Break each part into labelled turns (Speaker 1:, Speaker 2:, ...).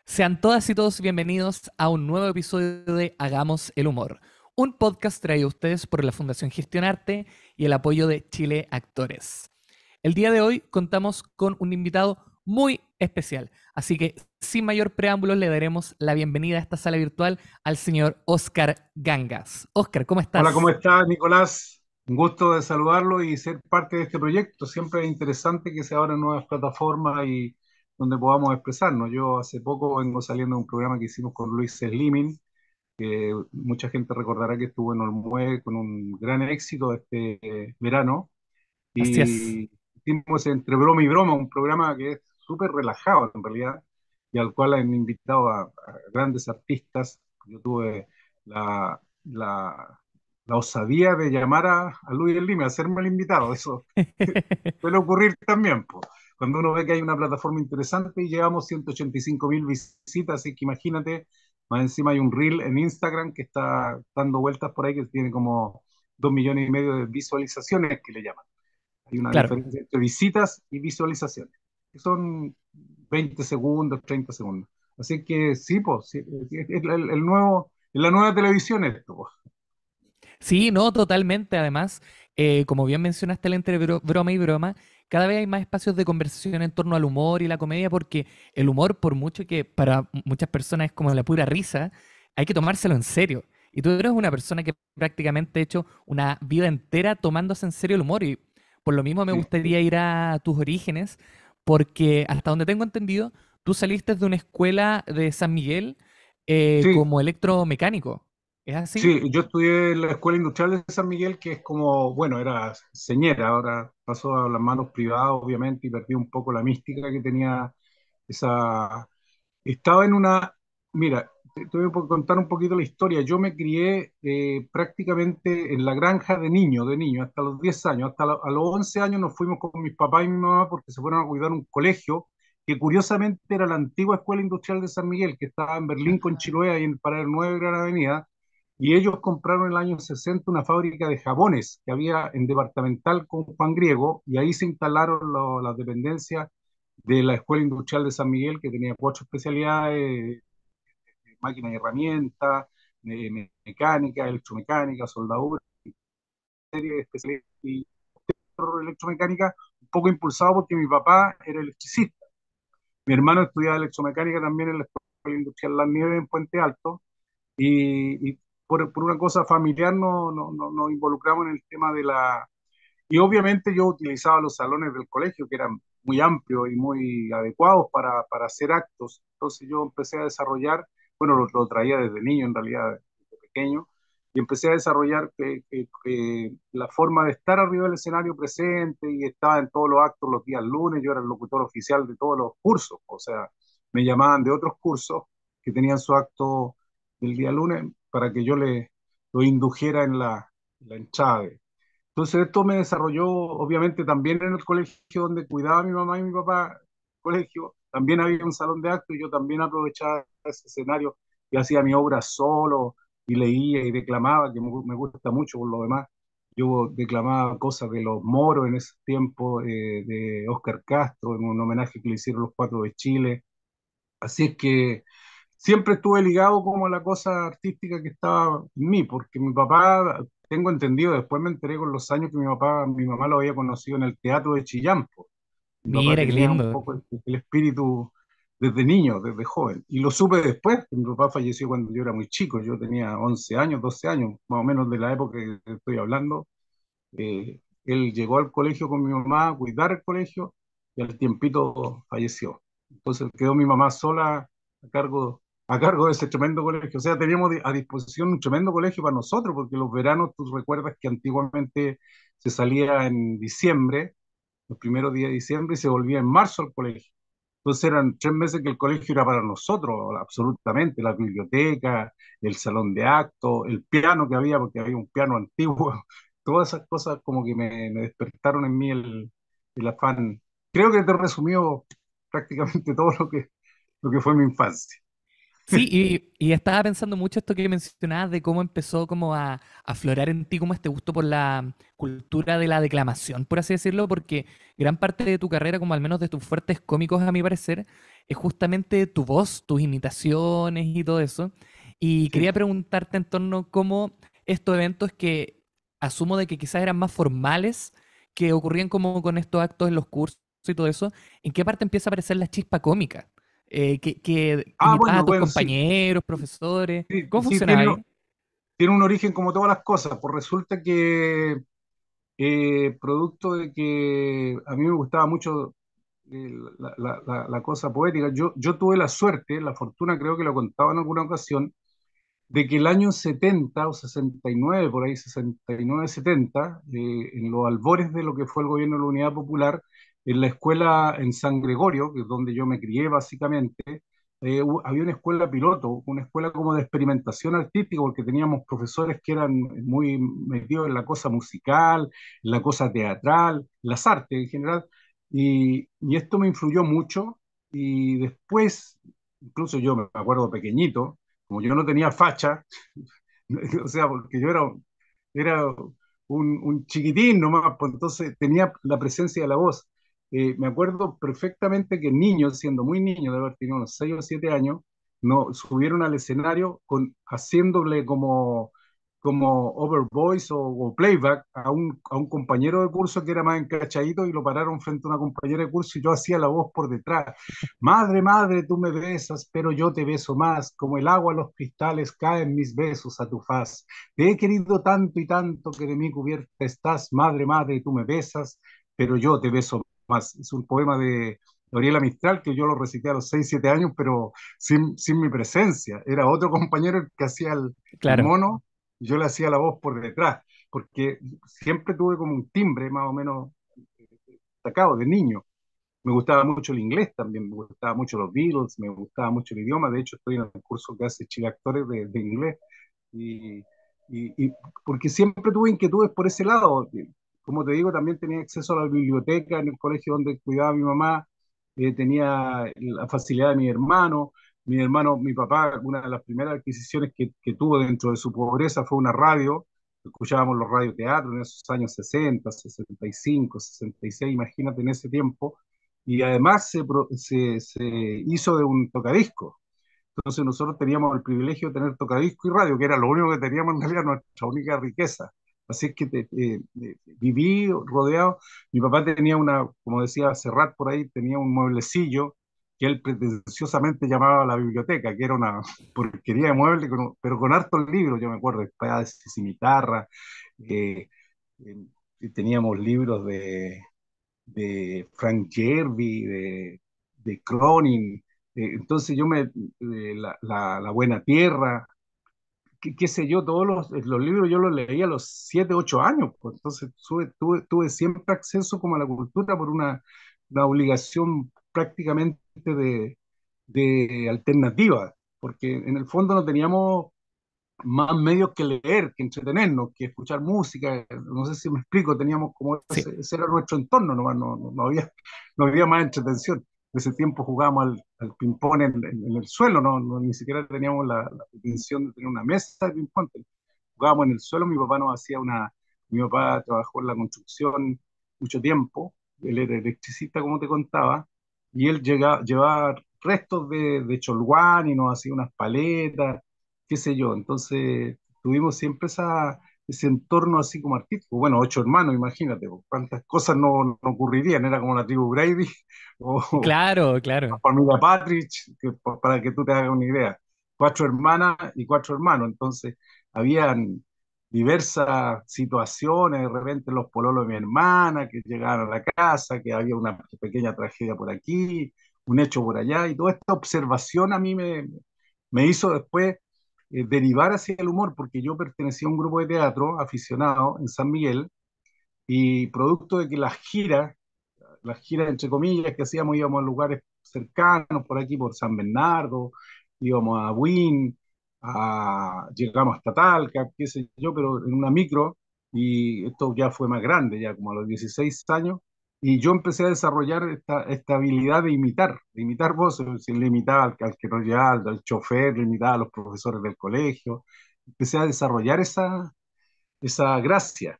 Speaker 1: Sean todas y todos bienvenidos a un nuevo episodio de Hagamos el Humor, un podcast traído a ustedes por la Fundación Gestionarte y el apoyo de Chile Actores. El día de hoy contamos con un invitado muy especial, así que sin mayor preámbulo le daremos la bienvenida a esta sala virtual al señor Oscar Gangas. Oscar, ¿cómo
Speaker 2: Hola, ¿cómo
Speaker 1: estás?
Speaker 2: estás, Nicolás? Un gusto de saludarlo y ser parte de este proyecto. Siempre es interesante que se abran nuevas plataformas y donde podamos expresarnos. Yo hace poco vengo saliendo de un programa que hicimos con Luis Slimin, que mucha gente recordará que estuvo en Olmué con un gran éxito este verano.
Speaker 1: Así es.
Speaker 2: Y hicimos Entre Broma y Broma, un programa que es súper relajado en realidad, y al cual han invitado a grandes artistas. Yo tuve la, la, la osadía de llamar a Luis El Lima, a hacerme el invitado. Eso suele ocurrir también, po. Cuando uno ve que hay una plataforma interesante y llevamos 185.000 visitas, así que imagínate, más encima hay un reel en Instagram que está dando vueltas por ahí que tiene como 2,5 millones de visualizaciones que le llaman. Hay una
Speaker 1: Claro.
Speaker 2: diferencia entre visitas y visualizaciones, que son 20 segundos, 30 segundos. Así que sí, pues, sí, es la nueva televisión esto, po.
Speaker 1: Sí, no, totalmente. Además, como bien mencionaste, entre broma y broma, cada vez hay más espacios de conversación en torno al humor y la comedia, porque el humor, por mucho que para muchas personas es como la pura risa, hay que tomárselo en serio. Y tú eres una persona que prácticamente ha hecho una vida entera tomándose en serio el humor. Y por lo mismo me
Speaker 2: Sí,
Speaker 1: gustaría ir a tus orígenes, porque hasta donde tengo entendido, tú saliste de una escuela de San Miguel
Speaker 2: sí,
Speaker 1: como electromecánico. ¿Es así?
Speaker 2: sí, yo estudié en la Escuela Industrial de San Miguel, que es como, bueno, era señera, ahora pasó a las manos privadas, obviamente, y perdí un poco la mística que tenía esa. Estaba en una, mira, te voy a contar un poquito la historia. Yo me crié prácticamente en la granja de niño, hasta los 10 años. A los 11 años nos fuimos con mis papás y mi mamá porque se fueron a cuidar un colegio que curiosamente era la antigua Escuela Industrial de San Miguel, que estaba en Berlín con Chiloé, ahí en Parader 9, Gran Avenida. Y ellos compraron en el año 60 una fábrica de jabones que había en Departamental con Juan Griego, y ahí se instalaron las dependencias de la Escuela Industrial de San Miguel, que tenía 4 especialidades: máquinas y herramientas, mecánica, electromecánica, soldadura, serie de especialidades y electromecánica, un poco impulsado porque mi papá era electricista. Mi hermano estudiaba electromecánica también en la Escuela Industrial Las Nieves en Puente Alto, y por una cosa familiar nos involucramos en el tema de la. Y obviamente yo utilizaba los salones del colegio, que eran muy amplios y muy adecuados para hacer actos. Entonces yo empecé a desarrollar, bueno, lo traía desde niño en realidad, desde pequeño, y empecé a desarrollar que la forma de estar arriba del escenario presente, y estaba en todos los actos los días lunes. Yo era el locutor oficial de todos los cursos, o sea, me llamaban de otros cursos que tenían su acto el día lunes para que yo lo indujera en la entrada. Entonces esto me desarrolló obviamente también en el colegio donde cuidaba a mi mamá y mi papá, colegio. También había un salón de actos y yo también aprovechaba ese escenario y hacía mi obra solo y leía y declamaba, que me gusta mucho por lo demás. Yo declamaba cosas de los moros en ese tiempo, de Óscar Castro, en un homenaje que le hicieron los Cuatro de Chile. Así es que siempre estuve ligado como a la cosa artística que estaba en mí, porque mi papá, tengo entendido, después me enteré con los años que mi mamá lo había conocido en el teatro de Chillán, po. Mi papá
Speaker 1: Mira qué
Speaker 2: tenía un
Speaker 1: lindo.
Speaker 2: poco el espíritu desde niño, desde joven. Y lo supe después, que mi papá falleció cuando yo era muy chico. Yo tenía 11 años, 12 años, más o menos de la época que estoy hablando. Él llegó al colegio con mi mamá a cuidar el colegio y al tiempito falleció. Entonces quedó mi mamá sola a cargo, a cargo de ese tremendo colegio. O sea, teníamos a disposición un tremendo colegio para nosotros, porque los veranos, tú recuerdas que antiguamente se salía en diciembre, los primeros días de diciembre, y se volvía en marzo al colegio. Entonces eran 3 meses que el colegio era para nosotros, absolutamente, la biblioteca, el salón de actos, el piano que había, porque había un piano antiguo. Todas esas cosas como que me despertaron en mí el afán. Creo que te resumió prácticamente todo lo que fue mi infancia.
Speaker 1: Sí, y estaba pensando mucho esto que mencionabas de cómo empezó como a aflorar en ti como este gusto por la cultura de la declamación, por así decirlo, porque gran parte de tu carrera, como al menos de tus fuertes cómicos, a mi parecer, es justamente tu voz, tus imitaciones y todo eso. Y
Speaker 2: Sí.
Speaker 1: quería preguntarte en torno a cómo estos eventos que asumo de que quizás eran más formales, que ocurrían como con estos actos en los cursos y todo eso, ¿en qué parte empieza a aparecer la chispa cómica? Que imitabas a tus
Speaker 2: Bueno, sí,
Speaker 1: compañeros, profesores.
Speaker 2: sí,
Speaker 1: ¿Cómo
Speaker 2: sí,
Speaker 1: funcionaba ahí?
Speaker 2: tiene un origen como todas las cosas, pues resulta que producto de que a mí me gustaba mucho la cosa poética, yo tuve la suerte, la fortuna, creo que lo contaba en alguna ocasión, de que el año 70 o 69 por ahí 69 70 en los albores de lo que fue el gobierno de la Unidad Popular, en la escuela en San Gregorio, que es donde yo me crié básicamente, había una escuela piloto, una escuela como de experimentación artística, porque teníamos profesores que eran muy metidos en la cosa musical, en la cosa teatral, las artes en general, y esto me influyó mucho, y después, incluso yo me acuerdo pequeñito, como yo no tenía facha, o sea, porque era un chiquitín nomás, pues entonces tenía la presencia de la voz. Me acuerdo perfectamente que niños, siendo muy niño, de haber tenido unos 6 o 7 años, no, subieron al escenario haciéndole como over voice o playback a un compañero de curso que era más encachadito y lo pararon frente a una compañera de curso y yo hacía la voz por detrás. Madre, madre, tú me besas, pero yo te beso más, como el agua a los cristales caen mis besos a tu faz. Te he querido tanto y tanto que de mí cubierta estás, madre, madre, tú me besas, pero yo te beso más. Es un poema de Gabriela Mistral que yo lo recité a los 6 7 años, pero sin mi presencia. Era otro compañero el que hacía el
Speaker 1: Claro,
Speaker 2: mono, y yo le hacía la voz por detrás, porque siempre tuve como un timbre más o menos destacado de niño. Me gustaba mucho el inglés también, me gustaba mucho los Beatles, me gustaba mucho el idioma. De hecho, estoy en el curso que hace Chile Actores de inglés. Y, y porque siempre tuve inquietudes por ese lado. Como te digo, también tenía acceso a la biblioteca en el colegio donde cuidaba a mi mamá, tenía la facilidad de mi hermano. Mi papá, una de las primeras adquisiciones que tuvo dentro de su pobreza fue una radio. Escuchábamos los radioteatros en esos años 60, 65, 66, imagínate en ese tiempo, y además se hizo de un tocadisco. Entonces nosotros teníamos el privilegio de tener tocadisco y radio, que era lo único que teníamos en realidad, nuestra única riqueza. Así es que viví rodeado. Mi papá tenía como decía Serrat por ahí, tenía un mueblecillo que él pretenciosamente llamaba la biblioteca, que era una porquería de mueble, pero con hartos libros, yo me acuerdo, espadas y cimitarra. eh, Teníamos libros de Frank Jerby, de Cronin. Entonces la Buena Tierra, qué sé yo, todos los libros yo los leía a los 7 8 años, pues. Entonces tuve siempre acceso como a la cultura por una obligación prácticamente de alternativa, porque en el fondo no teníamos más medios que leer, que entretenernos, que escuchar música. No sé si me explico, teníamos como
Speaker 1: sí.
Speaker 2: ese era nuestro entorno, no había más entretención. En ese tiempo jugábamos al ping-pong en el suelo, ni siquiera teníamos la pretensión de tener una mesa de ping-pong. Jugábamos en el suelo. Mi papá trabajó en la construcción mucho tiempo, él era electricista, como te contaba, y él llevaba restos de cholguán y nos hacía unas paletas, qué sé yo. Entonces tuvimos siempre ese entorno así como artístico. Bueno, 8 hermanos, imagínate, pues, cuántas cosas no ocurrirían. Era como la tribu Brady o
Speaker 1: Claro,
Speaker 2: la
Speaker 1: claro.
Speaker 2: familia Patrick, para que tú te hagas una idea. 4 hermanas y 4 hermanos. Entonces habían diversas situaciones, de repente los pololos de mi hermana que llegaban a la casa, que había una pequeña tragedia por aquí, un hecho por allá, y toda esta observación a mí me hizo después derivar hacia el humor, porque yo pertenecía a un grupo de teatro aficionado en San Miguel, y producto de que las giras entre comillas que hacíamos, íbamos a lugares cercanos, por aquí, por San Bernardo, íbamos a Buin, llegamos hasta Talca, qué sé yo, pero en una micro, y esto ya fue más grande, ya como a los 16 años, y yo empecé a desarrollar esta habilidad de imitar voces. Si le imitaba al que nos llevaba, al chofer, le imitaba a los profesores del colegio, empecé a desarrollar esa gracia.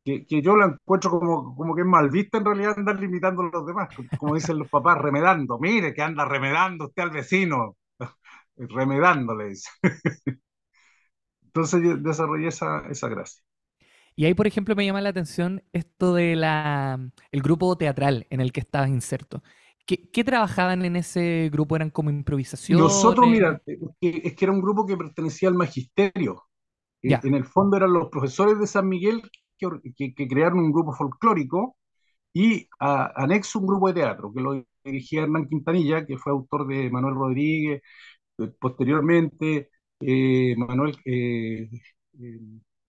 Speaker 2: que yo la encuentro como que es mal vista en realidad andar limitando a los demás, como dicen los papás, remedando. Mire que anda remedando usted al vecino, remedándole. Dice. Entonces yo desarrollé esa gracia.
Speaker 1: Y ahí, por ejemplo, me llama la atención esto de el grupo teatral en el que estabas inserto. ¿Qué trabajaban en ese grupo? ¿Eran como
Speaker 2: Nosotros,
Speaker 1: improvisaciones?
Speaker 2: mira, es que era un grupo que pertenecía al magisterio.
Speaker 1: Ya,
Speaker 2: En el fondo eran los profesores de San Miguel que crearon un grupo folclórico y anexo un grupo de teatro que lo dirigía Hernán Quintanilla, que fue autor de Manuel Rodríguez. Posteriormente, Manuel eh,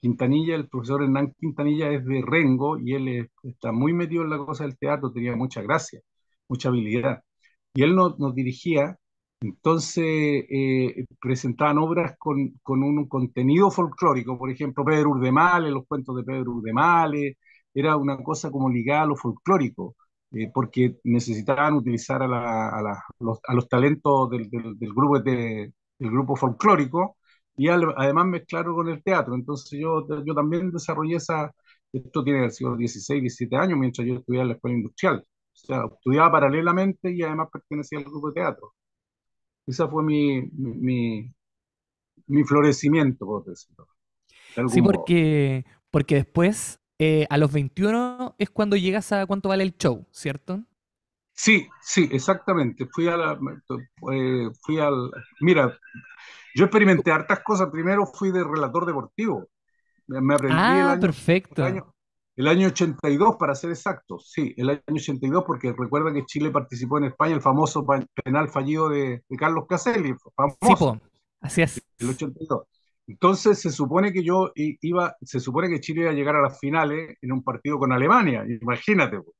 Speaker 2: Quintanilla, el profesor Hernán Quintanilla es de Rengo y él está muy metido en la cosa del teatro, tenía mucha gracia, mucha habilidad. Y él nos dirigía, entonces presentaban obras con un contenido folclórico, por ejemplo, Pedro Urdemales, los cuentos de Pedro Urdemales, era una cosa como ligada a lo folclórico porque necesitaban utilizar a los talentos del grupo folclórico y además mezclarlo con el teatro. Entonces yo también desarrollé esto tiene que haber sido 16, 17 años mientras yo estudiaba en la escuela industrial. O sea, estudiaba paralelamente y además pertenecía al grupo de teatro. Ese fue mi florecimiento, por decirlo, de
Speaker 1: sí,
Speaker 2: algún modo.
Speaker 1: porque después, a los 21 es cuando llegas a cuánto vale el show, ¿cierto?
Speaker 2: Sí, sí, exactamente. Fui al, mira, yo experimenté hartas cosas. Primero fui de relator deportivo. Me aprendí
Speaker 1: Ah, perfecto.
Speaker 2: el año 82, para ser exactos. Sí, el año 82, porque recuerda que Chile participó en España, el famoso penal fallido de Carlos Caselli,
Speaker 1: Sí,
Speaker 2: famoso,
Speaker 1: po, así es.
Speaker 2: el 82. Entonces se supone que se supone que Chile iba a llegar a las finales en un partido con Alemania. Imagínate, pues,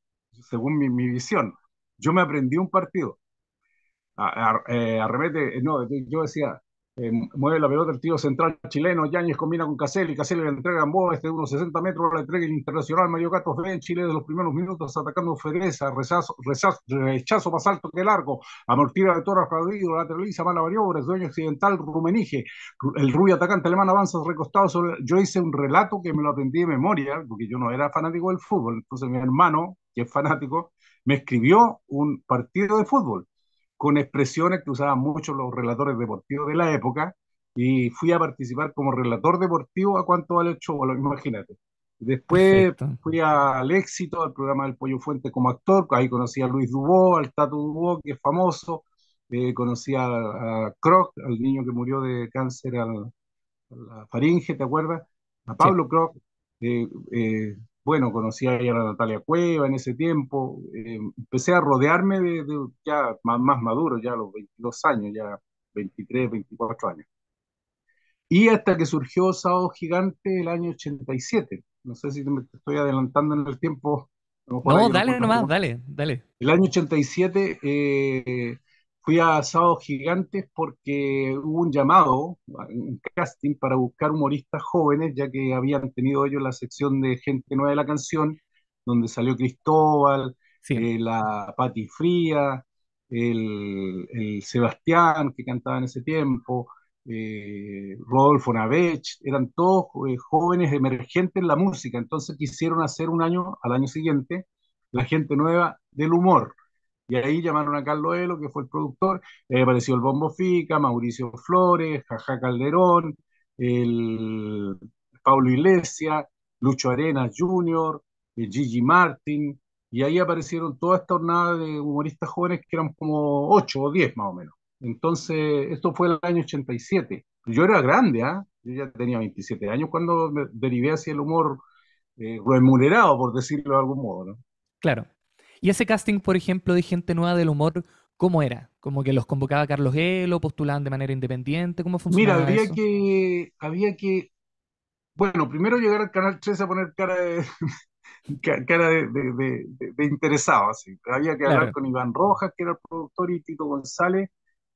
Speaker 2: según mi visión. Yo me aprendí un partido arremete, no, yo decía, mueve la pelota el tiro central chileno, Yáñez combina con Caselli le entrega a Gamboa, de unos 60 metros, la entrega el internacional Mario Gatos ve en Chile de los primeros minutos atacando Fereza, rechazo más alto que largo, amortira de Torres Padrillo, lateraliza, mala maniobra, dueño occidental, Rumenige, el rubio atacante alemán avanza recostado yo hice un relato que me lo aprendí de memoria, porque yo no era fanático del fútbol, entonces mi hermano, que es fanático, me escribió un partido de fútbol con expresiones que usaban mucho los relatores deportivos de la época, y fui a participar como relator deportivo a Cuánto Vale el Show, imagínate. Después
Speaker 1: Perfecto.
Speaker 2: fui al Éxito, al programa del Pollo Fuente como actor, ahí conocí a Luis Dubó, al Tato Dubó, que es famoso, conocí a Kroc, al niño que murió de cáncer a la faringe, ¿te acuerdas? A
Speaker 1: Sí.
Speaker 2: Pablo Kroc, eh, eh, bueno, conocí a ella, a Natalia Cueva en ese tiempo, empecé a rodearme de ya más maduro, ya a los 22 años, ya 23, 24 años. Y hasta que surgió Sábado Gigante el año 87. No sé si te estoy adelantando en el tiempo, a lo mejor
Speaker 1: No,
Speaker 2: hay una
Speaker 1: dale
Speaker 2: cosa
Speaker 1: nomás, dale, dale.
Speaker 2: el año 87 fui a Sábados Gigantes porque hubo un llamado, un casting para buscar humoristas jóvenes, ya que habían tenido ellos la sección de Gente Nueva de la Canción, donde salió Cristóbal,
Speaker 1: Sí,
Speaker 2: la Pati Fría, el Sebastián, que cantaba en ese tiempo, Rodolfo Navech, eran todos jóvenes emergentes en la música, entonces quisieron hacer un año, al año siguiente, la gente nueva del humor. Y ahí llamaron a Carlos Elo, que fue el productor, apareció el Bombo Fica, Mauricio Flores, Jaja Calderón, el Pablo Iglesias, Lucho Arenas Jr., Gigi Martin, y ahí aparecieron toda esta jornada de humoristas jóvenes que eran como 8 o 10 más o menos. Entonces, esto fue el año 87. Yo era grande, ¿ah? Yo ya tenía 27 años cuando me derivé hacia el humor remunerado, por decirlo de algún modo, ¿no?
Speaker 1: claro. Y ese casting, por ejemplo, de gente nueva del humor, ¿cómo era? ¿Como que los convocaba Carlos Elo, postulaban de manera independiente? ¿Cómo
Speaker 2: Mira,
Speaker 1: funcionaba eso?
Speaker 2: bueno, primero llegar al Canal 13 a poner cara de, cara de interesado, así. Había que hablar
Speaker 1: Claro,
Speaker 2: con Iván Rojas, que era el productor, y Tito González,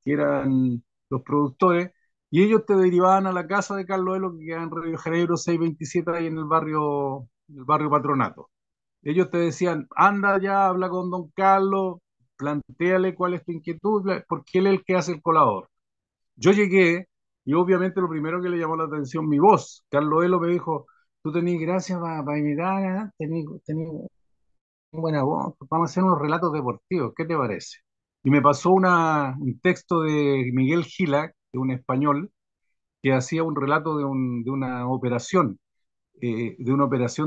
Speaker 2: que eran los productores, y ellos te derivaban a la casa de Carlos Elo, que queda en Río de Janeiro 627, ahí en el barrio Patronato. Ellos te decían, anda ya, habla con don Carlos, plantéale cuál es tu inquietud, porque él es el que hace el colador. Yo llegué y obviamente lo primero que le llamó la atención mi voz. Carlos Elo me dijo, tú tenés gracia para imitar, ¿ah? Tenés buena voz, vamos a hacer unos relatos deportivos, ¿qué te parece? Y me pasó un texto de Miguel Gila, de un español, que hacía un relato de una operación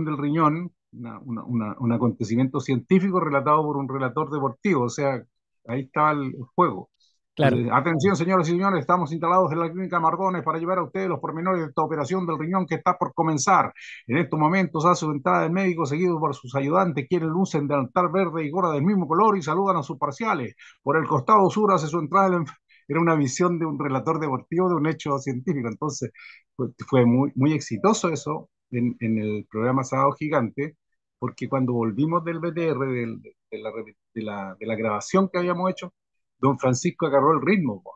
Speaker 2: del riñón, un acontecimiento científico relatado por un relator deportivo, o sea, ahí estaba el juego.
Speaker 1: Claro,
Speaker 2: Entonces, atención, señoras y señores, estamos instalados en la clínica Mardones para llevar a ustedes los pormenores de esta operación del riñón que está por comenzar. En estos momentos hace su entrada el médico seguido por sus ayudantes, quienes lucen delantal verde y gorra del mismo color y saludan a sus parciales. Por el costado sur hace su entrada era una visión de un relator deportivo de un hecho científico. Entonces, fue muy exitoso eso en el programa Sábado Gigante, porque cuando volvimos del BTR, de la grabación que habíamos hecho, don Francisco agarró el ritmo, po.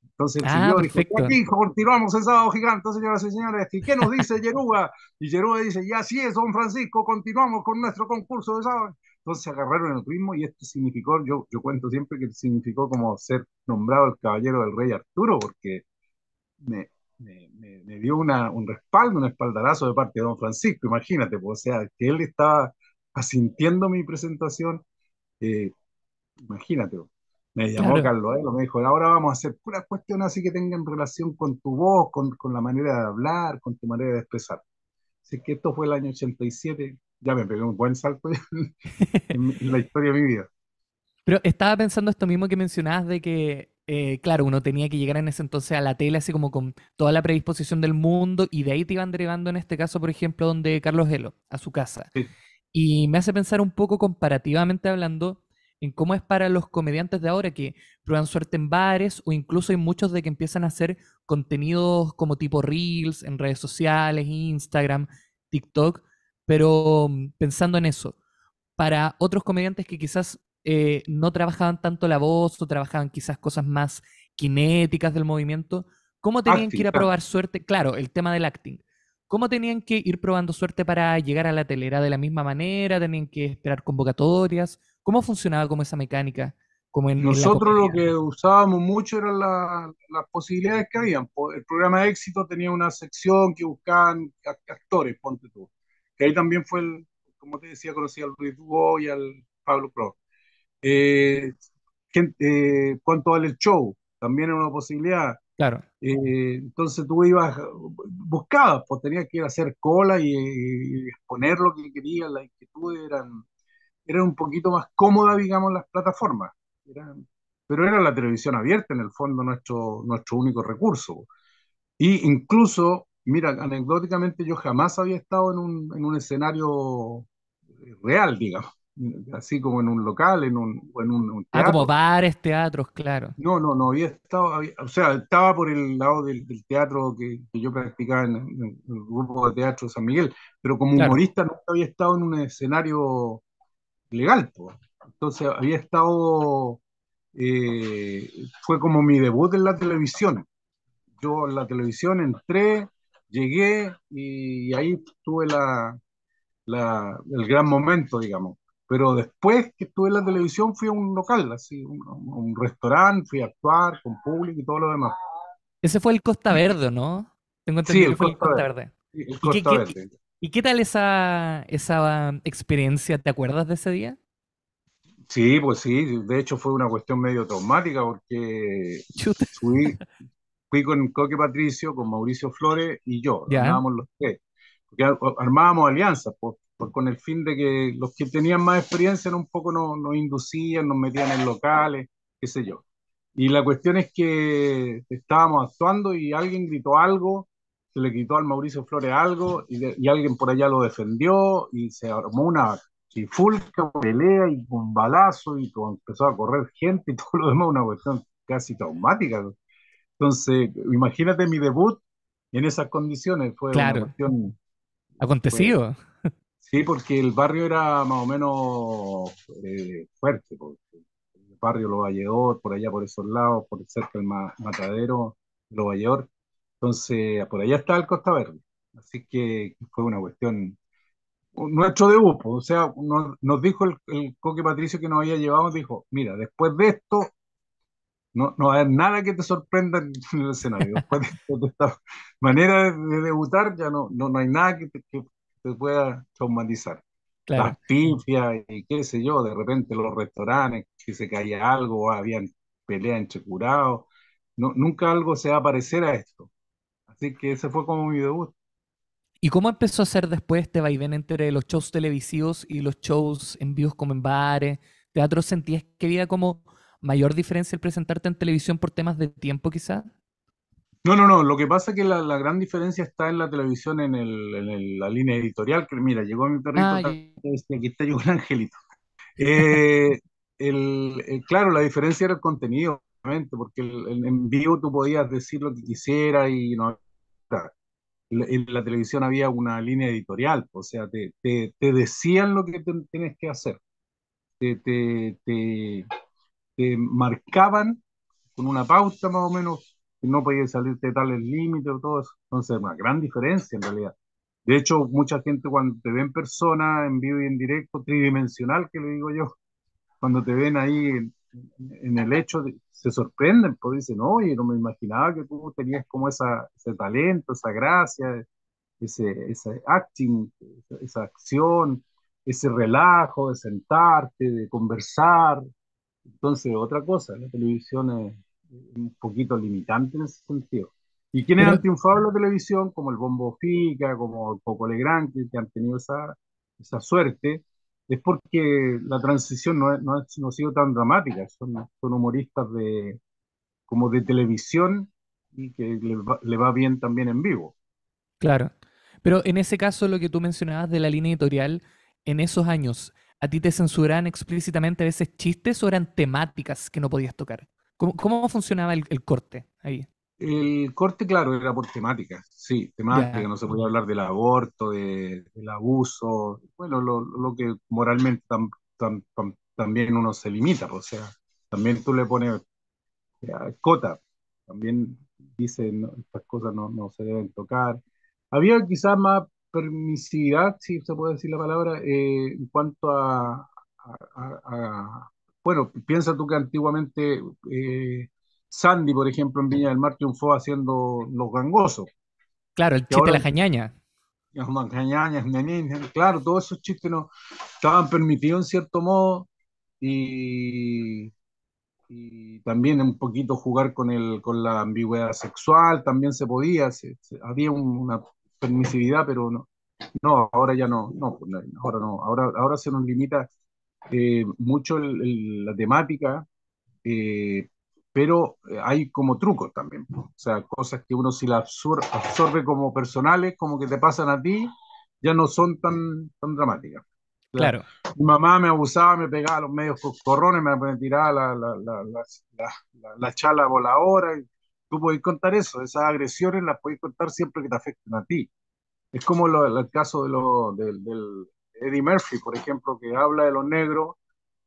Speaker 2: Entonces él
Speaker 1: ah,
Speaker 2: siguió, dijo, y
Speaker 1: perfecto,
Speaker 2: aquí continuamos el Sábado Gigante, señoras y señores, ¿y qué nos dice Yeruga? Y Yeruga dice, y así es, don Francisco, continuamos con nuestro concurso de sábado. Entonces agarraron el ritmo y esto significó, yo cuento siempre que significó como ser nombrado el caballero del rey Arturo, porque me, me dio un respaldo, un espaldarazo de parte de don Francisco, imagínate, pues, o sea, que él estaba asintiendo mi presentación, eh, imagínate, pues. Me llamó
Speaker 1: claro,
Speaker 2: Carlos Elo, me dijo, ahora vamos a hacer puras cuestiones así que tengan relación con tu voz, con la manera de hablar, con tu manera de expresar. Así que esto fue el año 87, ya me pegué un buen salto en la historia de mi vida.
Speaker 1: Pero estaba pensando esto mismo que mencionabas de que, claro, uno tenía que llegar en ese entonces a la tele así como con toda la predisposición del mundo y de ahí te iban derivando en este caso, por ejemplo, donde Carlos Elo, a su casa.
Speaker 2: Sí,
Speaker 1: Y me hace pensar un poco comparativamente hablando en cómo es para los comediantes de ahora que prueban suerte en bares o incluso hay muchos de que empiezan a hacer contenidos como tipo Reels en redes sociales, Instagram, TikTok, pero pensando en eso para otros comediantes que quizás no trabajaban tanto la voz o trabajaban quizás cosas más kinéticas del movimiento, ¿cómo tenían que ir
Speaker 2: acting,
Speaker 1: a
Speaker 2: claro.
Speaker 1: probar suerte? Claro, el tema del acting. ¿Cómo tenían que ir probando suerte para llegar a la telera de la misma manera? ¿Tenían que esperar convocatorias? ¿Cómo funcionaba como esa mecánica, como en la
Speaker 2: Nosotros lo
Speaker 1: comedia?
Speaker 2: que usábamos mucho eran las posibilidades que habían. El programa de éxito tenía una sección que buscaban actores, ponte tú. Que ahí también fue como te decía, conocí al Luis Dubó y al Pablo Pro. Eh, ¿Cuánto vale el show? También era una posibilidad.
Speaker 1: Claro,
Speaker 2: Entonces tú ibas, buscabas, pues tenías que ir a hacer cola y exponer lo que querías, las inquietudes eran un poquito más cómodas, digamos, las plataformas. Eran- pero era la televisión abierta, en el fondo, nuestro único recurso. Y incluso, mira, anecdóticamente yo jamás había estado en un escenario real, digamos, así como en un local, o en un
Speaker 1: ah, como
Speaker 2: teatro.
Speaker 1: bares, teatros, claro,
Speaker 2: No, no, no había estado, o sea, estaba por el lado del teatro que yo practicaba en el grupo de teatro de San Miguel, pero como
Speaker 1: claro.
Speaker 2: humorista nunca había estado en un escenario legal, po. Entonces había estado, eh, fue como mi debut en la televisión. Yo en la televisión entré, llegué y ahí tuve el gran momento, digamos. Pero después que estuve en la televisión fui a un local, así, un restaurante, fui a actuar con público y todo lo demás.
Speaker 1: Ese fue el Costa Verde, ¿no? Tengo
Speaker 2: Sí,
Speaker 1: entendido que
Speaker 2: el
Speaker 1: fue el
Speaker 2: Costa
Speaker 1: Costa
Speaker 2: Verde.
Speaker 1: Verde.
Speaker 2: Sí, el
Speaker 1: ¿Y qué,
Speaker 2: Costa
Speaker 1: qué,
Speaker 2: Verde.
Speaker 1: y qué tal esa experiencia? ¿Te acuerdas de ese día?
Speaker 2: Sí, pues sí, de hecho fue una cuestión medio traumática porque
Speaker 1: Chuta.
Speaker 2: fui, fui con Coque Patricio, con Mauricio Flores y yo,
Speaker 1: Ya,
Speaker 2: andábamos los tres, porque armábamos alianzas, con el fin de que los que tenían más experiencia un poco nos inducían, nos metían en locales, qué sé yo. Y la cuestión es que estábamos actuando y alguien gritó algo, se le gritó al Mauricio Flores algo y alguien por allá lo defendió y se armó una trifulca, pelea y un balazo y empezó a correr gente y todo lo demás, una cuestión casi traumática. Entonces, imagínate mi debut en esas condiciones, fue una
Speaker 1: claro.
Speaker 2: cuestión, fue,
Speaker 1: Acontecido.
Speaker 2: sí, porque el barrio era más o menos fuerte, porque el barrio Los Valledor, por allá por esos lados, por cerca del Matadero, Los Valledor, entonces por allá está el Costa Verde, así que fue una cuestión, nuestro debut, pues, o sea, nos dijo el Coque Patricio que nos había llevado, nos dijo, mira, después de esto no va a haber nada que te sorprenda en el escenario. Después de esta manera de debutar, ya no hay nada te pueda traumatizar.
Speaker 1: Claro.
Speaker 2: Las pifias y qué sé yo, de repente los restaurantes, que se caía algo, o habían peleas entre curados. No, nunca algo se va a parecer a esto. Así que ese fue como mi debut.
Speaker 1: ¿Y cómo empezó a ser después este vaivén entre los shows televisivos y los shows en vivos como en bares, teatros? ¿Sentías que había como mayor diferencia el presentarte en televisión por temas de tiempo quizá?
Speaker 2: No, no, no. Lo que pasa es que la gran diferencia está en la televisión, la línea editorial, que mira, llegó mi perrito
Speaker 1: Ah,
Speaker 2: acá, y aquí está, llegó el angelito. Eh, claro, la diferencia era el contenido, obviamente, porque en vivo tú podías decir lo que quisieras y no. En la televisión había una línea editorial, o sea, te decían lo que tienes que hacer, te, te, te, te marcaban con una pauta más o menos, que no podías salirte de tales límites o todo eso. Entonces, una gran diferencia en realidad. De hecho, mucha gente cuando te ve en persona, en vivo y en directo, tridimensional, que le digo yo, cuando te ven ahí en el hecho, se sorprenden, pues dicen, oye, no me imaginaba que tú tenías como ese talento, esa gracia, ese acting, esa acción, ese relajo de sentarte, de conversar. Entonces, otra cosa, la televisión es un poquito limitante en ese sentido. Y quienes
Speaker 1: pero
Speaker 2: han triunfado en la televisión, como el Bombo Fica, como el Coco Legrand, que han tenido esa suerte, es porque la transición no ha sido tan dramática. Son humoristas como de televisión y que le va bien también en vivo.
Speaker 1: claro. Pero en ese caso, lo que tú mencionabas de la línea editorial, en esos años, ¿a ti te censuraban explícitamente a veces chistes o eran temáticas que no podías tocar? ¿Cómo funcionaba el corte ahí?
Speaker 2: El corte, claro, era por temática, sí, temática,
Speaker 1: Ya,
Speaker 2: no se podía hablar del aborto, del abuso, bueno, lo que moralmente también uno se limita, pues, o sea, también tú le pones cota, también dice, no, estas cosas no se deben tocar. Había quizás más permisividad, si se puede decir la palabra, en cuanto bueno, piensa tú que antiguamente Sandy, por ejemplo, en Viña del Mar triunfó haciendo Los Gangosos,
Speaker 1: claro, el
Speaker 2: que
Speaker 1: chiste
Speaker 2: ahora
Speaker 1: de la jañaña.
Speaker 2: las mangañañas, claro, todos esos chistes no estaban permitidos en cierto modo y también un poquito jugar con la ambigüedad sexual, también se podía, había una permisividad, pero no, ahora ya no, pues ahora no, ahora se nos limita mucho la temática, eh, pero hay como trucos también, po. O sea, cosas que uno si las absorbe como personales, como que te pasan a ti, ya no son tan dramáticas. O sea,
Speaker 1: Claro,
Speaker 2: mi mamá me abusaba, me pegaba los medios corrones, me tiraba la chala voladora. Y tú podés contar eso, esas agresiones las podés contar siempre que te afecten a ti. Es como el caso del Eddie Murphy, por ejemplo, que habla de los negros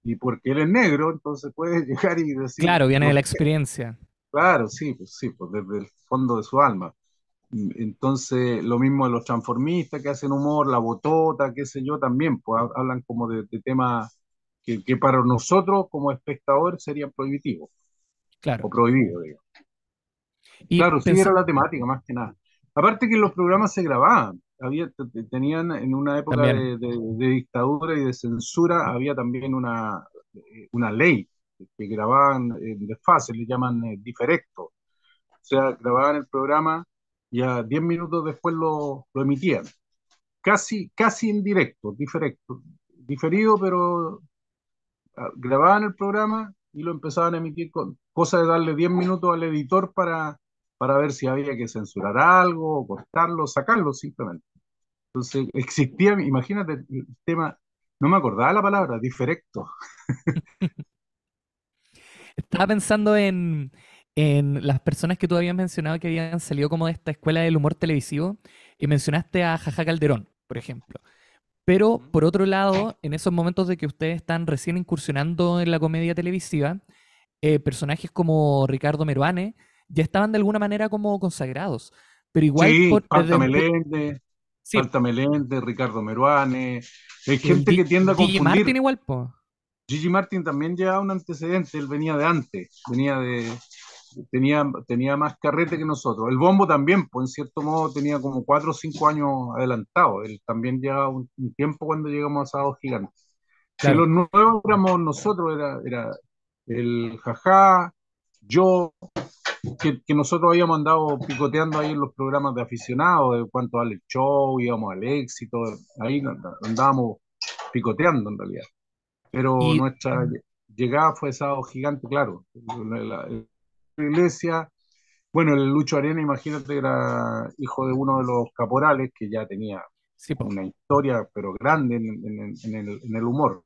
Speaker 2: y porque él es negro, entonces puede llegar y decir
Speaker 1: claro, viene de
Speaker 2: lo
Speaker 1: la
Speaker 2: que quiera.
Speaker 1: experiencia.
Speaker 2: Claro, sí, pues desde el fondo de su alma. Entonces, lo mismo de los transformistas que hacen humor, la botota, qué sé yo, también, pues hablan como de temas que para nosotros como espectador serían prohibitivos
Speaker 1: Claro.
Speaker 2: o prohibidos, digo.
Speaker 1: Y
Speaker 2: Claro, sí, era
Speaker 1: pensa
Speaker 2: la temática más que nada. Aparte que los programas se grababan, tenían en una época
Speaker 1: también,
Speaker 2: de dictadura y de censura, había también una ley que grababan en desfase, le llaman diferecto. O sea, grababan el programa y a 10 minutos después lo emitían. Casi en directo, diferido, pero grababan el programa y lo empezaban a emitir con cosa de darle 10 minutos al editor para ver si había que censurar algo, o cortarlo, sacarlo simplemente. Entonces existía, imagínate el tema, no me acordaba la palabra, diferecto.
Speaker 1: estaba pensando en las personas que tú habías mencionado que habían salido como de esta escuela del humor televisivo y mencionaste a Jaja Calderón, por ejemplo. Pero por otro lado, en esos momentos de que ustedes están recién incursionando en la comedia televisiva, personajes como Ricardo Meruane ya estaban de alguna manera como consagrados. Pero igual
Speaker 2: Sí,
Speaker 1: desde un punto... Sí,
Speaker 2: Falta Meléndez, Ricardo Meruane, hay
Speaker 1: el
Speaker 2: gente que tiende a
Speaker 1: Gigi
Speaker 2: confundir.
Speaker 1: Martin igual, po.
Speaker 2: Gigi Martin también lleva un antecedente, él venía de antes, venía tenía más carrete que nosotros. El bombo también, pues en cierto modo tenía como 4 o 5 años adelantado. Él también llevaba un tiempo cuando llegamos a Sábado Gigante. Si
Speaker 1: Claro.
Speaker 2: los nuevos éramos nosotros, era el Jajá, yo, que nosotros habíamos andado picoteando ahí en los programas de aficionados, de cuánto vale el show, íbamos al éxito, ahí andábamos picoteando en realidad. Pero
Speaker 1: Y
Speaker 2: nuestra llegada fue Sábado Gigante, claro. La iglesia, bueno, el Lucho Arena, imagínate, era hijo de uno de los caporales que ya tenía
Speaker 1: sí, po.
Speaker 2: una historia, pero grande en el humor.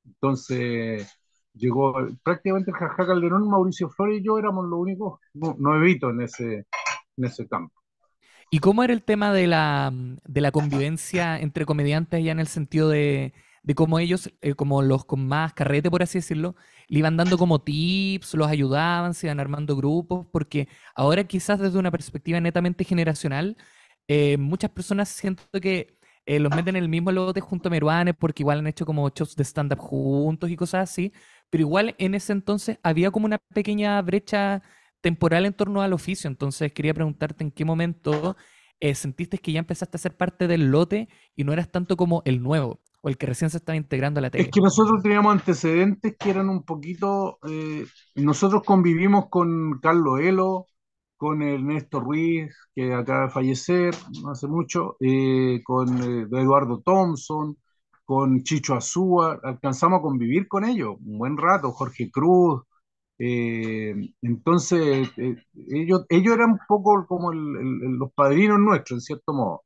Speaker 2: Entonces, llegó prácticamente el Jajá Calderón, Mauricio Flores y yo éramos los únicos nuevitos en ese campo.
Speaker 1: ¿Y cómo era el tema de la convivencia entre comediantes ya en el sentido de cómo ellos, como los con más carrete, por así decirlo, le iban dando como tips, los ayudaban, se iban armando grupos? Porque ahora quizás desde una perspectiva netamente generacional, muchas personas siento que los meten en el mismo lote junto a Meruanes porque igual han hecho como shows de stand-up juntos y cosas así, pero igual en ese entonces había como una pequeña brecha temporal en torno al oficio. Entonces quería preguntarte en qué momento sentiste que ya empezaste a ser parte del lote y no eras tanto como el nuevo o el que recién se estaba integrando a la
Speaker 2: Es
Speaker 1: tele.
Speaker 2: que nosotros teníamos antecedentes que eran un poquito, nosotros convivimos con Carlos Elo, con Ernesto Ruiz, que acaba de fallecer no hace mucho, con Eduardo Thompson, con Chicho Azúa, alcanzamos a convivir con ellos un buen rato, Jorge Cruz. Entonces, ellos eran un poco como los padrinos nuestros, en cierto modo.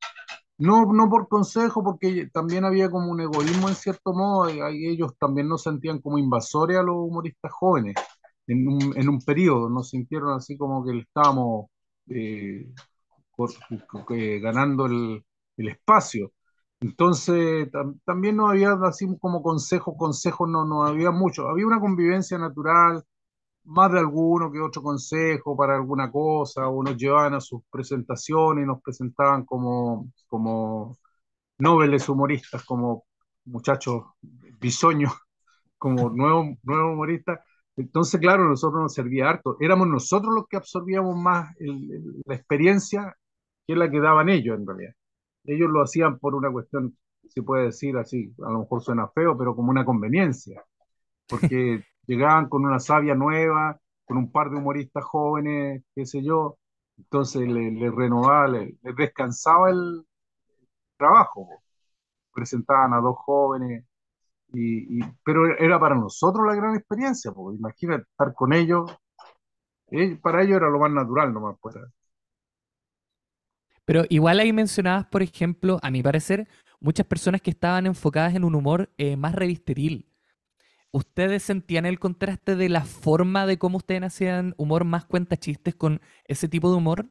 Speaker 2: No, no por consejo, porque también había como un egoísmo en cierto modo, y ahí ellos también nos sentían como invasores a los humoristas jóvenes. En un periodo nos sintieron así como que le estábamos eh, por- ganando el espacio. Entonces, también no había así como consejos no había mucho. Había una convivencia natural, más de alguno que otro consejo para alguna cosa, o nos llevaban a sus presentaciones y nos presentaban como nobles humoristas, como muchachos bisoños, como nuevos humoristas. Entonces, claro, nosotros nos servía harto. Éramos nosotros los que absorbíamos más la experiencia que la que daban ellos, en realidad. Ellos lo hacían por una cuestión, se puede decir así, a lo mejor suena feo, pero como una conveniencia, porque llegaban con una savia nueva, con un par de humoristas jóvenes, qué sé yo, entonces le renovaba, le descansaba el trabajo. Presentaban a dos jóvenes, pero era para nosotros la gran experiencia, porque imagínate estar con ellos, para ellos era lo más natural nomás. Pues.
Speaker 1: Pero igual ahí mencionabas, por ejemplo, a mi parecer, muchas personas que estaban enfocadas en un humor más revisteril. ¿Ustedes sentían el contraste de la forma de cómo ustedes hacían humor más cuentachistes con ese tipo de humor?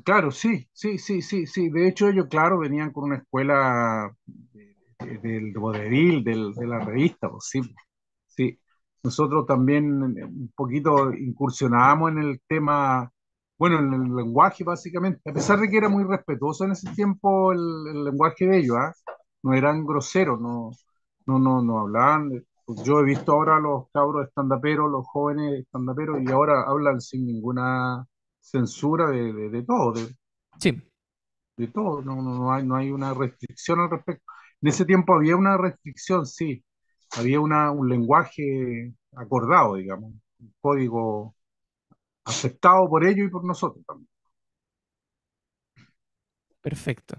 Speaker 2: Claro, sí, sí, sí, sí, sí. De hecho, ellos, claro, venían con una escuela del vodevil, de la revista, pues sí, sí. Nosotros también un poquito incursionábamos en el tema, bueno, en el lenguaje básicamente, a pesar de que era muy respetuoso en ese tiempo el lenguaje de ellos, ¿ah? No eran groseros, no, no, no, no hablaban. Pues yo he visto ahora a los cabros estandaperos, los jóvenes estandaperos, y ahora hablan sin ninguna censura de todo,
Speaker 1: Sí.
Speaker 2: de todo, no hay una restricción al respecto. En ese tiempo había una restricción, sí, había un lenguaje acordado, digamos, un código aceptado por ellos y por nosotros también.
Speaker 1: Perfecto.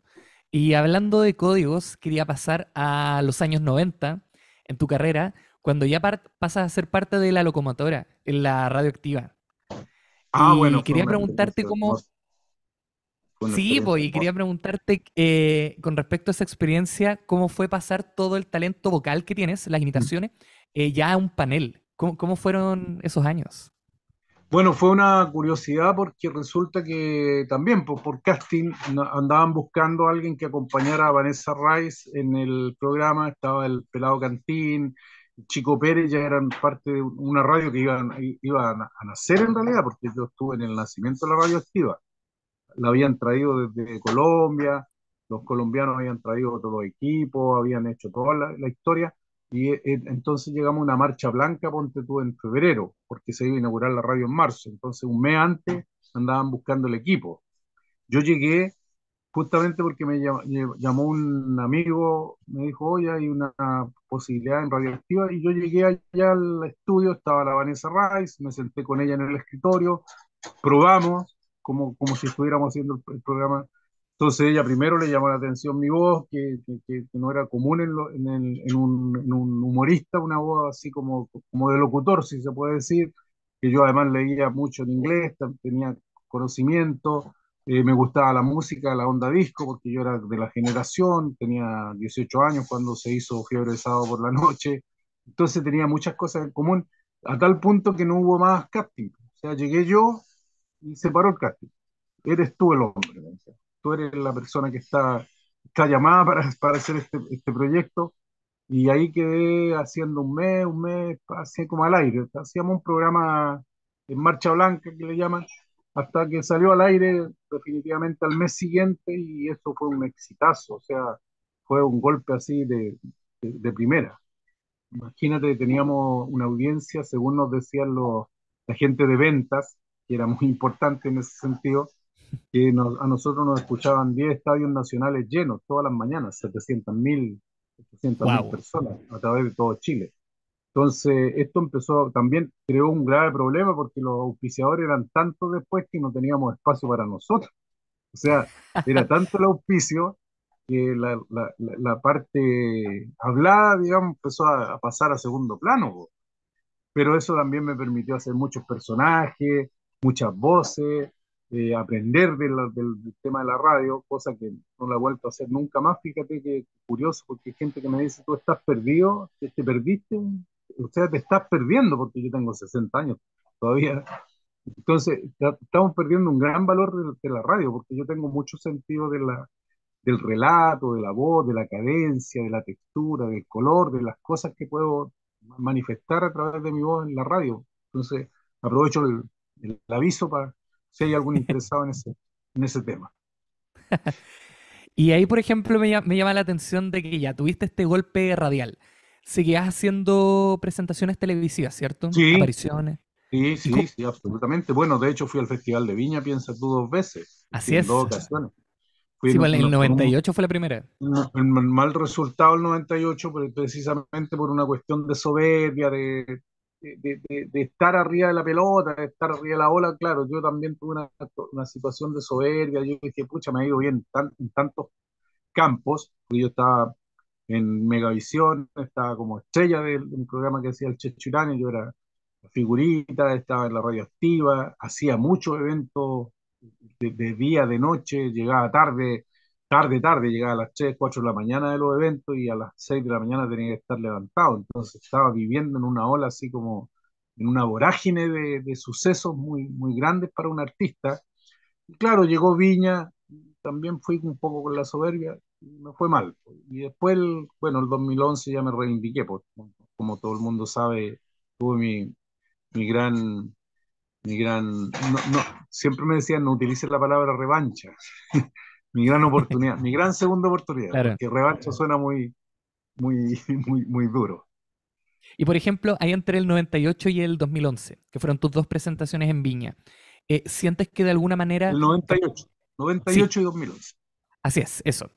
Speaker 1: Y hablando de códigos, quería pasar a los años 90 en tu carrera, cuando ya pasas a ser parte de la locomotora en la radioactiva.
Speaker 2: Bueno,
Speaker 1: Y
Speaker 2: fue
Speaker 1: quería
Speaker 2: una
Speaker 1: preguntarte
Speaker 2: experiencia
Speaker 1: cómo,
Speaker 2: hermosa, fue una
Speaker 1: sí,
Speaker 2: experiencia
Speaker 1: pues, y quería
Speaker 2: hermosa.
Speaker 1: preguntarte con respecto a esa experiencia, ¿cómo fue pasar todo el talento vocal que tienes, las imitaciones, ya a un panel? ¿Cómo fueron esos años?
Speaker 2: Bueno, fue una curiosidad porque resulta que también por casting andaban buscando a alguien que acompañara a Vanessa Rice en el programa, estaba el Pelado Cantín, Chico Pérez, ya eran parte de una radio que iba a nacer en realidad, porque yo estuve en el nacimiento de la radio activa. La habían traído desde Colombia, los colombianos habían traído todos los equipos, habían hecho toda la historia, Y entonces llegamos a una marcha blanca, ponte tú, en febrero, porque se iba a inaugurar la radio en marzo. Entonces, un mes antes andaban buscando el equipo. Yo llegué justamente porque llamó un amigo, me dijo, oye, hay una posibilidad en Radioactiva, y yo llegué allá al estudio, estaba la Vanessa Rice, me senté con ella en el escritorio, probamos como si estuviéramos haciendo el programa. Entonces ella primero le llamó la atención mi voz, que no era común en un humorista, una voz así como de locutor, si se puede decir, que yo además leía mucho en inglés, tenía conocimiento, me gustaba la música, la onda disco, porque yo era de la generación, tenía 18 años cuando se hizo Fiebre de Sábado por la Noche, entonces tenía muchas cosas en común, a tal punto que no hubo más casting. O sea, llegué yo y se paró el casting. Eres tú el hombre, me decía. Tú eres la persona que está llamada para hacer este proyecto. Y ahí quedé haciendo un mes, así como al aire. Hacíamos un programa en Marcha Blanca, que le llaman, hasta que salió al aire definitivamente al mes siguiente y eso fue un exitazo. O sea, fue un golpe así de primera. Imagínate, teníamos una audiencia, según nos decían la gente de ventas, que era muy importante en ese sentido, que a nosotros nos escuchaban 10 estadios nacionales llenos todas las mañanas, 700.000, 800.000
Speaker 1: Wow.
Speaker 2: personas a través de todo Chile. Entonces, esto empezó, también creó un grave problema porque los auspiciadores eran tantos después que no teníamos espacio para nosotros. O sea, era tanto el auspicio que la parte hablada, digamos, empezó a pasar a segundo plano, po. Pero eso también me permitió hacer muchos personajes, muchas voces, aprender del tema de la radio, cosa que no la he vuelto a hacer nunca más. Fíjate que curioso, porque hay gente que me dice, tú estás perdido, te perdiste, o sea, te estás perdiendo, porque yo tengo 60 años todavía. Entonces, estamos perdiendo un gran valor de la radio, porque yo tengo mucho sentido del relato, de la voz, de la cadencia, de la textura, del color, de las cosas que puedo manifestar a través de mi voz en la radio. Entonces, aprovecho el aviso para si hay algún interesado en ese tema.
Speaker 1: Y ahí, por ejemplo, me llama la atención de que ya tuviste este golpe radial. Seguías haciendo presentaciones televisivas, ¿cierto?
Speaker 2: Sí,
Speaker 1: Apariciones.
Speaker 2: sí,
Speaker 1: Y
Speaker 2: sí, sí, absolutamente. Bueno, de hecho fui al Festival de Viña, piensa tú, 2 veces,
Speaker 1: así
Speaker 2: fui en dos
Speaker 1: es.
Speaker 2: ocasiones. Fui
Speaker 1: Sí, pues el
Speaker 2: con un
Speaker 1: 98 fue la primera.
Speaker 2: mal resultado el 98, pero precisamente por una cuestión de soberbia, de estar arriba de la pelota, de estar arriba de la ola. Claro, yo también tuve una situación de soberbia. Yo dije, pucha, me ha ido bien en tantos campos, porque yo estaba en Megavisión, estaba como estrella del programa que hacía el Chechurán, yo era figurita, estaba en la radioactiva, hacía muchos eventos de día, de noche, llegaba tarde, tarde, tarde, llegaba a las 3 4 de la mañana de los eventos y a las 6 de la mañana tenía que estar levantado. Entonces estaba viviendo en una ola así como en una vorágine de sucesos muy, muy grandes para un artista. Y claro, llegó Viña, también fui un poco con la soberbia, y me fue mal. Y después, bueno, el 2011 ya me reivindiqué, pues, como todo el mundo sabe, tuve mi gran siempre me decían, no utilices la palabra revancha. Mi gran oportunidad, mi gran segunda oportunidad,
Speaker 1: Claro.
Speaker 2: porque revancha suena muy, muy, muy, muy duro.
Speaker 1: Y por ejemplo, ahí entre el 98 y el 2011, que fueron tus dos presentaciones en Viña, ¿sientes que de alguna manera...
Speaker 2: El 98,
Speaker 1: Sí,
Speaker 2: 98 y 2011.
Speaker 1: así es, eso.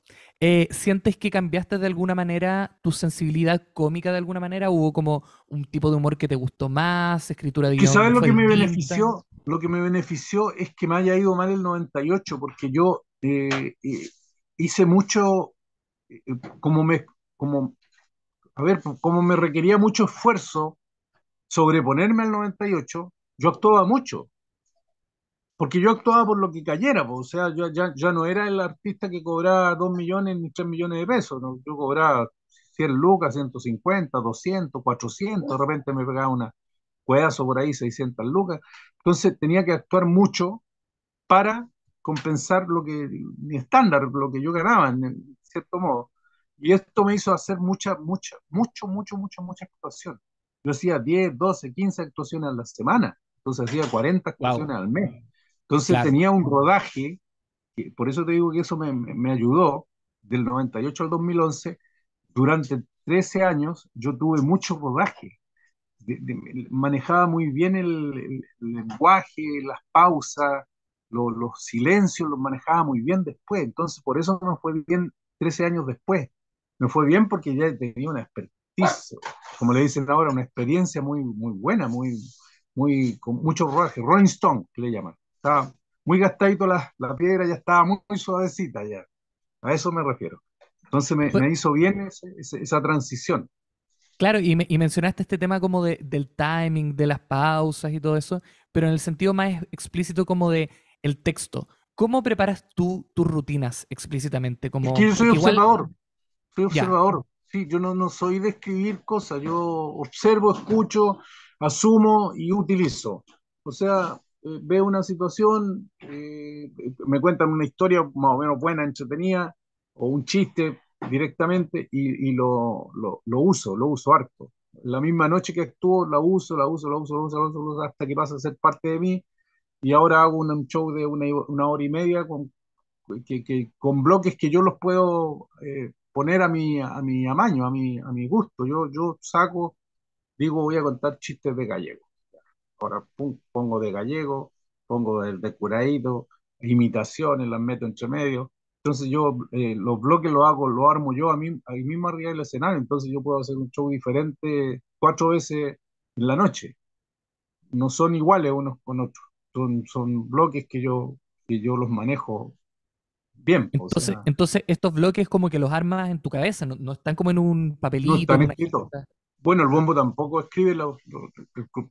Speaker 1: ¿Sientes que cambiaste de alguna manera tu sensibilidad cómica de alguna manera? ¿Hubo como un tipo de humor que te gustó más? ¿Escritura de
Speaker 2: Que sabes
Speaker 1: guión
Speaker 2: lo
Speaker 1: fue
Speaker 2: que me
Speaker 1: distinta?
Speaker 2: benefició, lo que me benefició es que me haya ido mal el 98, porque yo hice mucho, eh, como me, como, a ver, como me requería mucho esfuerzo sobreponerme al 98, yo actuaba mucho. Porque yo actuaba por lo que cayera, po. O sea, yo ya no era el artista que cobraba 2 millones ni 3 millones de pesos, ¿no? Yo cobraba 100 lucas, 150, 200, 400, de repente me pegaba una cuedazo por ahí, 600 lucas. Entonces tenía que actuar mucho para compensar mi estándar, lo que yo ganaba, en cierto modo. Y esto me hizo hacer mucha actuación. Yo hacía 10, 12, 15 actuaciones a la semana, entonces hacía 40
Speaker 1: Wow,
Speaker 2: actuaciones al mes. Entonces
Speaker 1: claro.
Speaker 2: tenía un rodaje, por eso te digo que eso me ayudó, del 98 al 2011, durante 13 años yo tuve mucho rodaje, manejaba muy bien el lenguaje, las pausas, los silencios, los manejaba muy bien después. Entonces, por eso me fue bien 13 años después. Me fue bien porque ya tenía una expertise, como le dicen ahora, una experiencia muy, muy buena, con mucho rodaje. Rolling Stone, que le llaman. Estaba muy gastadito la piedra, ya estaba muy, muy suavecita ya. A eso me refiero. Entonces
Speaker 1: Pues,
Speaker 2: me hizo bien esa transición.
Speaker 1: claro, y mencionaste este tema como del timing, de las pausas y todo eso, pero en el sentido más explícito como de el texto. ¿Cómo preparas tú tus rutinas explícitamente?
Speaker 2: Es que
Speaker 1: Como,
Speaker 2: yo
Speaker 1: porque igual,
Speaker 2: soy
Speaker 1: ya,
Speaker 2: observador. Sí, yo no soy de escribir cosas, yo observo, escucho, asumo y utilizo. O sea, veo una situación, me cuentan una historia más o menos buena, entretenida, o un chiste directamente y lo uso harto. La misma noche que actúo, la uso hasta que pasa a ser parte de mí. Y ahora hago un show de una hora y media con bloques que yo los puedo poner a mi amaño, a mi gusto. Yo saco, digo, voy a contar chistes de gallego. Ahora pum, pongo de gallego, pongo de curadito, imitaciones, las meto entre medio. Entonces yo los bloques los hago, los armo yo ahí mismo arriba del escenario. Entonces yo puedo hacer un show diferente 4 veces en la noche. No son iguales unos con otros. Son bloques que yo los manejo bien. O sea,
Speaker 1: entonces estos bloques como que los armas en tu cabeza, no, no están como en un
Speaker 2: no
Speaker 1: papelito,
Speaker 2: están
Speaker 1: en una
Speaker 2: escritos.
Speaker 1: agenda.
Speaker 2: Bueno, el bombo tampoco escribe, el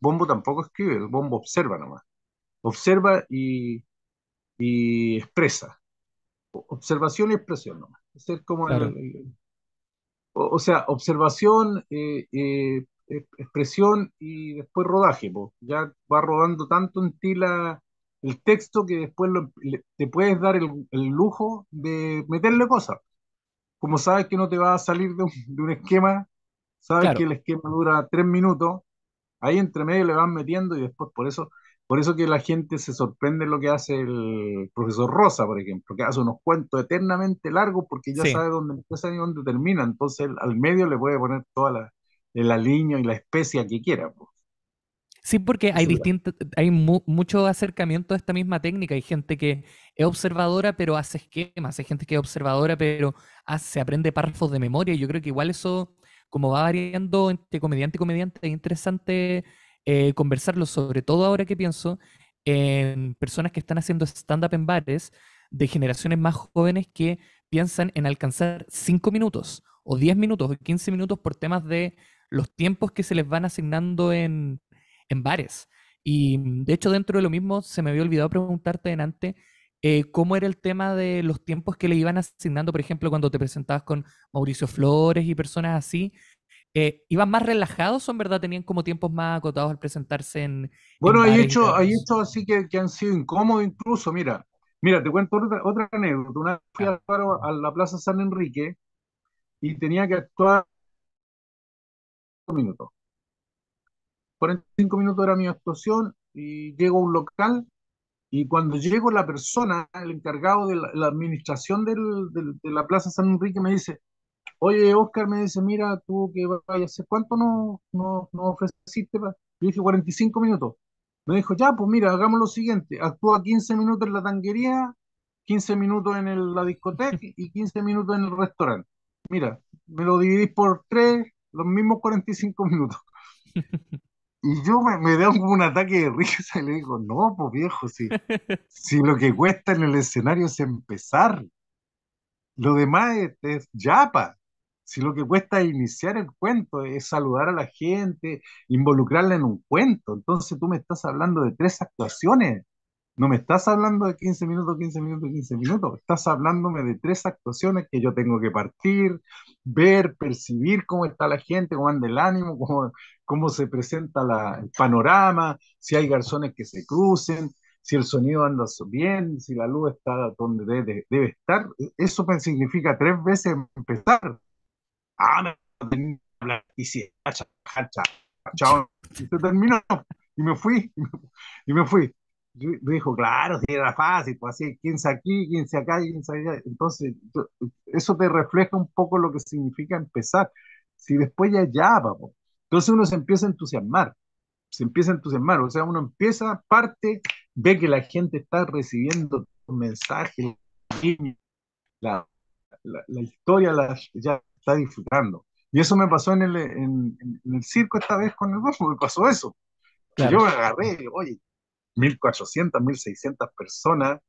Speaker 2: bombo tampoco escribe, el bombo observa nomás. Observa y expresa. Observación y expresión nomás. Ese es como
Speaker 1: Claro.
Speaker 2: o sea, observación, expresión y después rodaje, po. Ya va rodando tanto en ti el texto que después te puedes dar el lujo de meterle cosas. Como sabes que no te va a salir de un esquema, sabes que
Speaker 1: Claro.
Speaker 2: el esquema dura 3 minutos, ahí entre medio le van metiendo y después por eso que la gente se sorprende en lo que hace el profesor Rosa, por ejemplo, que hace unos cuentos eternamente largos porque ya
Speaker 1: Sí.
Speaker 2: sabe dónde empieza y dónde termina, entonces al medio le puede poner toda el aliño y la especia que quiera, pues.
Speaker 1: Sí, porque hay
Speaker 2: Esa es la-
Speaker 1: distintos, hay mucho acercamiento a esta misma técnica. Hay gente que es observadora, pero hace esquemas. Hay gente que es observadora, pero se aprende párrafos de memoria. Y yo creo que igual eso, como va variando entre comediante y comediante, es interesante conversarlo, sobre todo ahora que pienso en personas que están haciendo stand-up en bares de generaciones más jóvenes que piensan en alcanzar 5 minutos, o 10 minutos, o 15 minutos por temas de los tiempos que se les van asignando en bares. Y de hecho, dentro de lo mismo, se me había olvidado preguntarte delante cómo era el tema de los tiempos que le iban asignando, por ejemplo, cuando te presentabas con Mauricio Flores y personas así. ¿Iban más relajados o en verdad tenían como tiempos más acotados al presentarse en
Speaker 2: Bueno, hay
Speaker 1: bares y
Speaker 2: hechos, hay
Speaker 1: teatros?
Speaker 2: hechos así que han sido incómodos incluso, mira, te cuento otra anécdota. Una vez fui
Speaker 1: Ya.
Speaker 2: a la Plaza San Enrique y tenía que actuar 5 minutos. 45 minutos era mi actuación y llego a un local y cuando llego la persona, el encargado de la administración de la Plaza San Enrique me dice, oye, Oscar, me dice, mira, tú que vayas a hacer, ¿cuánto no ofreciste? Yo dije 45 minutos. Me dijo, ya, pues mira, hagamos lo siguiente, actúa 15 minutos en la tanquería, 15 minutos en la discoteca y 15 minutos en el restaurante. Mira, me lo dividís por tres, los mismos 45 minutos. Y yo me da como un ataque de risa y le digo, no, pues viejo, si lo que cuesta en el escenario es empezar, lo demás es yapa. Si lo que cuesta es iniciar el cuento, es saludar a la gente, involucrarla en un cuento. Entonces tú me estás hablando de tres actuaciones. No me estás hablando de 15 minutos, 15 minutos, 15 minutos. Estás hablándome de tres actuaciones que yo tengo que partir, ver, percibir cómo está la gente, cómo anda el ánimo, cómo se presenta el panorama, si hay garzones que se crucen, si el sonido anda bien, si la luz está donde debe estar. Eso me significa 3 veces empezar. Ah, me tenía que hablar, y si, chao, chao, chao, y se terminó, y me fui, y me fui. dijo, claro, sí, era fácil, pues así, 15 aquí, 15 acá, 15 allá. Entonces, eso te refleja un poco lo que significa empezar. Si después ya, papo. Entonces uno se empieza a entusiasmar, se empieza a entusiasmar, o sea, uno empieza, parte, ve que la gente está recibiendo mensajes, la, la historia ya está disfrutando. Y eso me pasó en el circo esta vez con el Bosmo, me pasó eso. Que yo
Speaker 1: Claro.
Speaker 2: me agarré, oye, 1.400, 1.600 personas,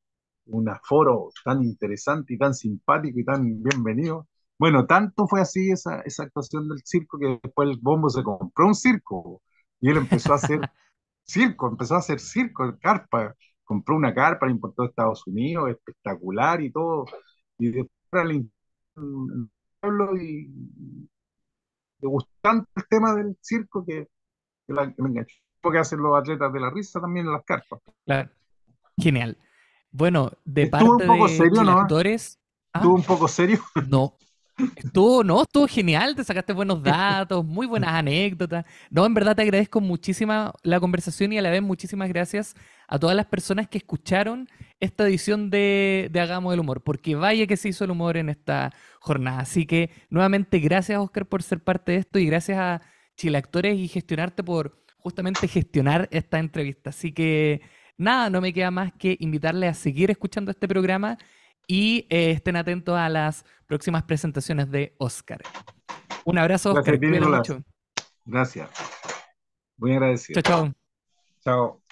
Speaker 2: un aforo tan interesante y tan simpático y tan bienvenido. Bueno, tanto fue así esa actuación del circo que después el Bombo se compró un circo y él empezó a hacer circo, en carpa. Compró una carpa, la importó de Estados Unidos, espectacular y todo. Y después al pueblo y le gustó tanto el tema del circo que me enganchó. Porque hacen los atletas de la risa también en las carpas.
Speaker 1: Claro. Genial. Bueno, de
Speaker 2: Estuvo un
Speaker 1: parte
Speaker 2: poco
Speaker 1: de
Speaker 2: serio,
Speaker 1: Chile
Speaker 2: ¿no?
Speaker 1: Actores,
Speaker 2: Estuvo
Speaker 1: ah,
Speaker 2: un poco serio.
Speaker 1: no. Estuvo, no, estuvo genial, te sacaste buenos datos, muy buenas anécdotas. No, en verdad te agradezco muchísima la conversación y a la vez muchísimas gracias a todas las personas que escucharon esta edición de Hagamos el Humor, porque vaya que se hizo el humor en esta jornada. Así que nuevamente gracias, Oscar, por ser parte de esto y gracias a Chile Actores y Gestionarte por justamente gestionar esta entrevista. Así que nada, no me queda más que invitarles a seguir escuchando este programa y estén atentos a las próximas presentaciones de Oscar. Un abrazo,
Speaker 2: Gracias a
Speaker 1: Oscar.
Speaker 2: ti,
Speaker 1: Cuídate
Speaker 2: Nicolás.
Speaker 1: mucho.
Speaker 2: Gracias. Muy agradecido.
Speaker 1: Chao, chao.
Speaker 2: Chao.